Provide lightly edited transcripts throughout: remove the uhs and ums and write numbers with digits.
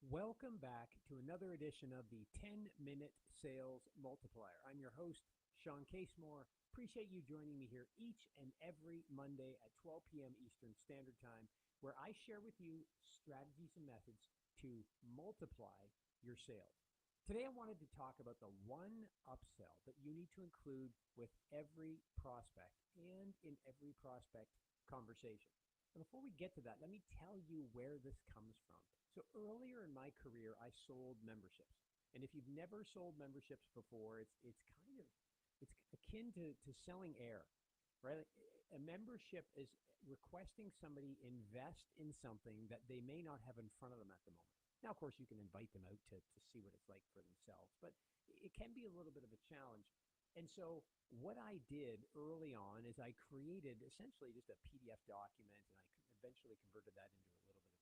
Welcome back to another edition of the 10-Minute Sales Multiplier. I'm your host, Shawn Casemore. Appreciate you joining me here each and every Monday at 12 p.m. Eastern Standard Time, where I share with you strategies and methods to multiply your sales. Today, I wanted to talk about the one upsell that you need to include with every prospect and in every prospect conversation. And before we get to that, let me tell you where this comes from. So earlier in my career, I sold memberships. And if you've never sold memberships before, it's akin to selling air, right? Like, a membership is requesting somebody invest in something that they may not have in front of them at the moment. Now, of course, you can invite them out to see what it's like for themselves, but it can be a little bit of a challenge. And so what I did early on is I created essentially just a PDF document, and I eventually converted that into a little bit of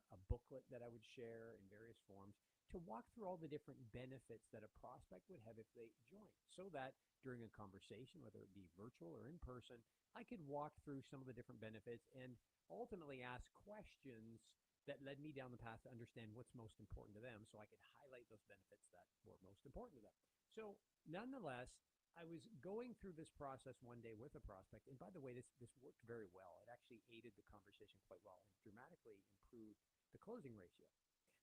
a booklet that I would share in various forms to walk through all the different benefits that a prospect would have if they joined, so that during a conversation, whether it be virtual or in person, I could walk through some of the different benefits and ultimately ask questions that led me down the path to understand what's most important to them, so I could highlight those benefits that were most important to them. So nonetheless, I was going through this process one day with a prospect, and by the way, this worked very well. It actually aided the conversation quite well and dramatically improved the closing ratio.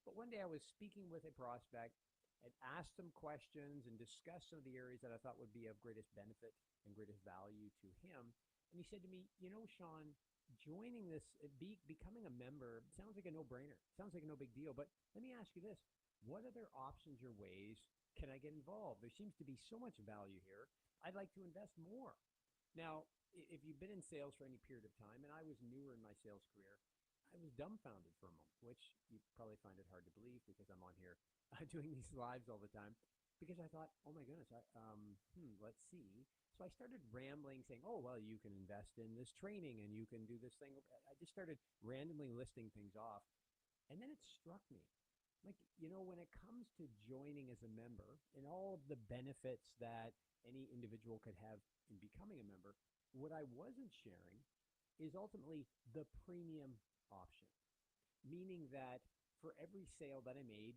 But one day I was speaking with a prospect and asked some questions and discussed some of the areas that I thought would be of greatest benefit and greatest value to him. And he said to me, Shawn, joining this, becoming a member sounds like a no-brainer. Sounds like a no big deal. But let me ask you this. What other options or ways can I get involved? There seems to be so much value here. I'd like to invest more. Now, if you've been in sales for any period of time, and I was newer in my sales career, I was dumbfounded for a moment, which you probably find it hard to believe because I'm on here doing these lives all the time. Because I thought, oh my goodness, let's see. So I started rambling, saying, oh, well, you can invest in this training and you can do this thing. I just started randomly listing things off. And then it struck me, like, when it comes to joining as a member and all of the benefits that any individual could have in becoming a member, what I wasn't sharing is ultimately the premium option, meaning that for every sale that I made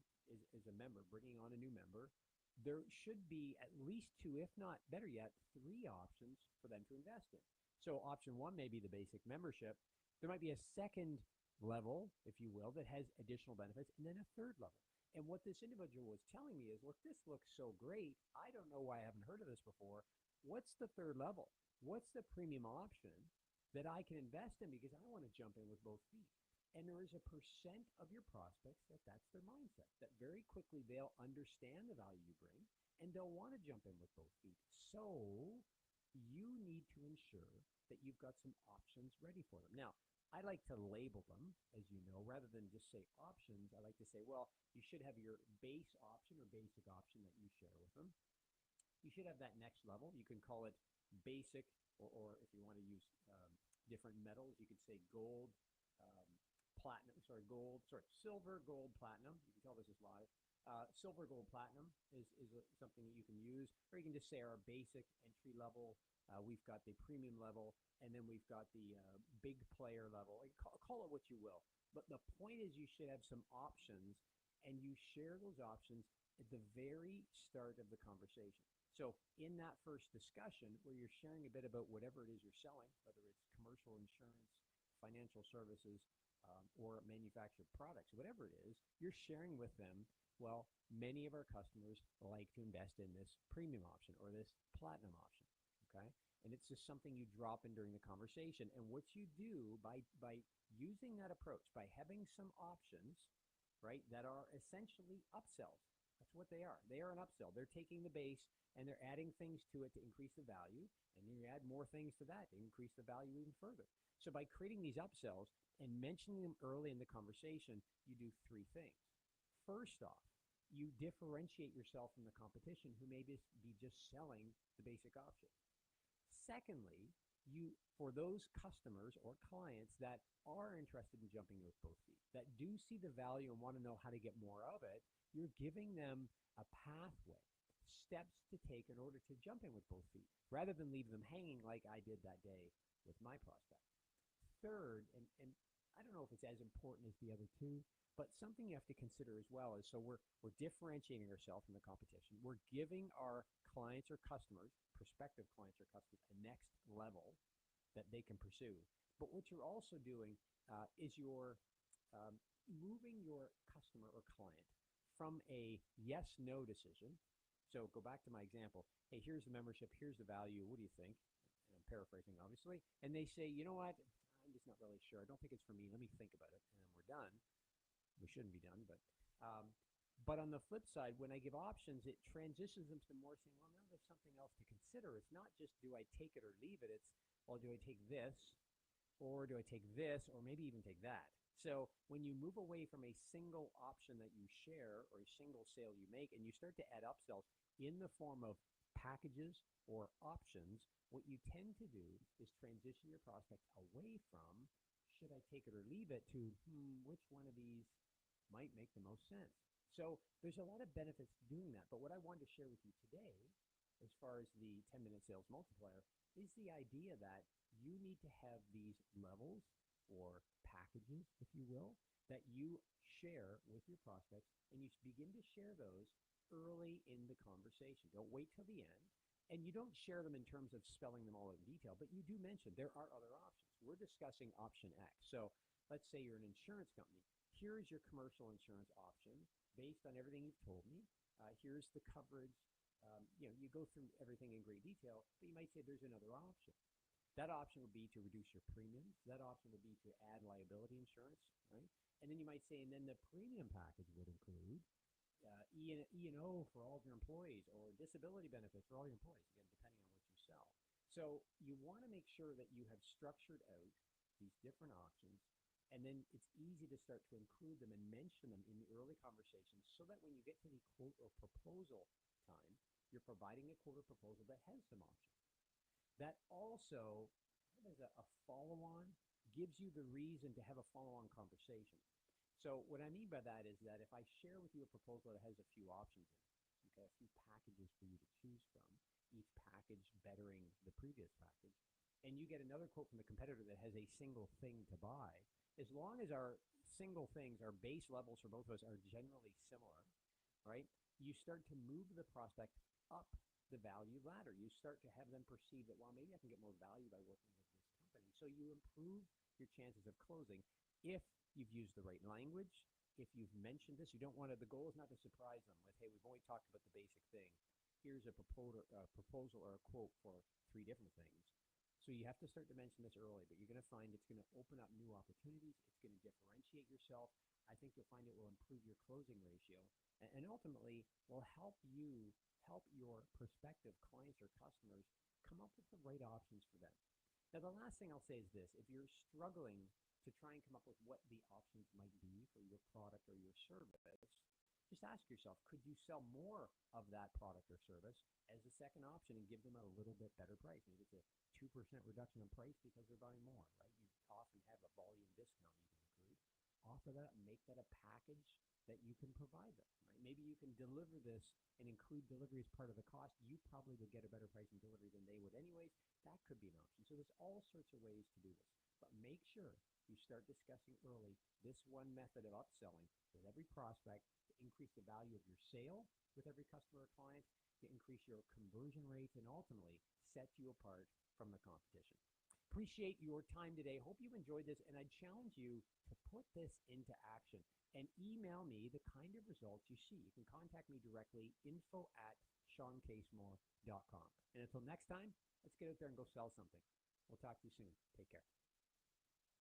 as a member, bringing on a new member, there should be at least two, if not better yet, three options for them to invest in. So option one may be the basic membership. There might be a second level, if you will, that has additional benefits, and then a third level. And what this individual was telling me is, look, this looks so great. I don't know why I haven't heard of this before. What's the third level? What's the premium option that I can invest in, because I want to jump in with both feet? And there is a percent of your prospects that's their mindset, that very quickly they'll understand the value you bring and they'll want to jump in with both feet. So you need to ensure that you've got some options ready for them. Now, I like to label them, as you know, rather than just say options. I like to say, well, you should have your base option or basic option that you share with them. You should have that next level. You can call it basic, or if you want to use different metals, you could say gold, silver, gold, platinum. You can tell this is live. Silver, gold, platinum is something that you can use, or you can just say our basic entry level. We've got the premium level, and then we've got the big player level. Call it what you will. But the point is, you should have some options, and you share those options at the very start of the conversation. So in that first discussion, where you're sharing a bit about whatever it is you're selling, whether it's commercial insurance, financial services, or manufactured products, whatever it is, you're sharing with them, well, many of our customers like to invest in this premium option or this platinum option, okay? And it's just something you drop in during the conversation. And what you do by using that approach, by having some options, right, that are essentially upsells. That's what they are. They are an upsell. They're taking the base and they're adding things to it to increase the value, and then you add more things to that to increase the value even further. So by creating these upsells and mentioning them early in the conversation, you do three things. First off, you differentiate yourself from the competition who may be just selling the basic option. Secondly, for those customers or clients that are interested in jumping with both feet, that do see the value and want to know how to get more of it, you're giving them a pathway, steps to take in order to jump in with both feet, rather than leave them hanging like I did that day with my prospect. Third, and I don't know if it's as important as the other two, but something you have to consider as well is, so we're differentiating ourselves from the competition. We're giving our clients or customers, prospective clients or customers, a next level that they can pursue. But what you're also doing is you're moving your customer or client from a yes-no decision. So go back to my example. Hey, here's the membership. Here's the value. What do you think? And I'm paraphrasing, obviously. And they say, you know what? I'm just not really sure. I don't think it's for me. Let me think about it. And then we're done. We shouldn't be done. But on the flip side, when I give options, it transitions them to more saying, well, now there's something else to consider. It's not just do I take it or leave it. It's, well, do I take this? Or do I take this? Or maybe even take that? So when you move away from a single option that you share or a single sale you make, and you start to add upsells in the form of packages or options, what you tend to do is transition your prospect away from should I take it or leave it to which one of these might make the most sense. So there's a lot of benefits to doing that. But what I wanted to share with you today, as far as the 10-minute sales multiplier, is the idea that you need to have these levels or packages, if you will, that you share with your prospects, and you begin to share those early in the conversation. Don't wait till the end. And you don't share them in terms of spelling them all out in detail, but you do mention there are other options. We're discussing option X. So let's say you're an insurance company. Here's your commercial insurance option based on everything you've told me. Here's the coverage. You go through everything in great detail, but you might say there's another option. That option would be to reduce your premiums. That option would be to add liability insurance, right? And then you might say, and then the premium package would include E&O for all of your employees, or disability benefits for all your employees, again, depending on what you sell. So you want to make sure that you have structured out these different options, and then it's easy to start to include them and mention them in the early conversations, so that when you get to the quote or proposal time, you're providing a quote or proposal that has some options. That also, as a follow-on, gives you the reason to have a follow-on conversation. So what I mean by that is that if I share with you a proposal that has a few options in it, okay, a few packages for you to choose from, each package bettering the previous package, and you get another quote from the competitor that has a single thing to buy, as long as our single things, our base levels for both of us are generally similar, right, you start to move the prospect up the value ladder. You start to have them perceive that, well, maybe I can get more value by working with this company. So you improve your chances of closing if you've used the right language, if you've mentioned this. You don't want to, the goal is not to surprise them with, hey, we've only talked about the basic thing. Here's a proposal or a quote for 3 different things. So you have to start to mention this early, but you're going to find it's going to open up new opportunities. It's going to differentiate yourself. I think you'll find it will improve your closing ratio, and ultimately will help you help your prospective clients or customers come up with the right options for them. Now, the last thing I'll say is this. If you're struggling to try and come up with what the options might be for your product or your service, just ask yourself, could you sell more of that product or service as a second option and give them a little bit better price? Maybe it's a 2% reduction in price because they're buying more, right? You often have a volume discount you can include. Offer that and make that a package that you can provide them, right? Maybe you can deliver this and include delivery as part of the cost. You probably would get a better price in delivery than they would anyways. That could be an option. So there's all sorts of ways to do this. But make sure you start discussing early this one method of upselling with every prospect to increase the value of your sale with every customer or client, to increase your conversion rates, and ultimately set you apart from the competition. Appreciate your time today. Hope you enjoyed this, and I challenge you to put this into action and email me the kind of results you see. You can contact me directly, info@ShawnCasemore.com. And until next time, let's get out there and go sell something. We'll talk to you soon. Take care.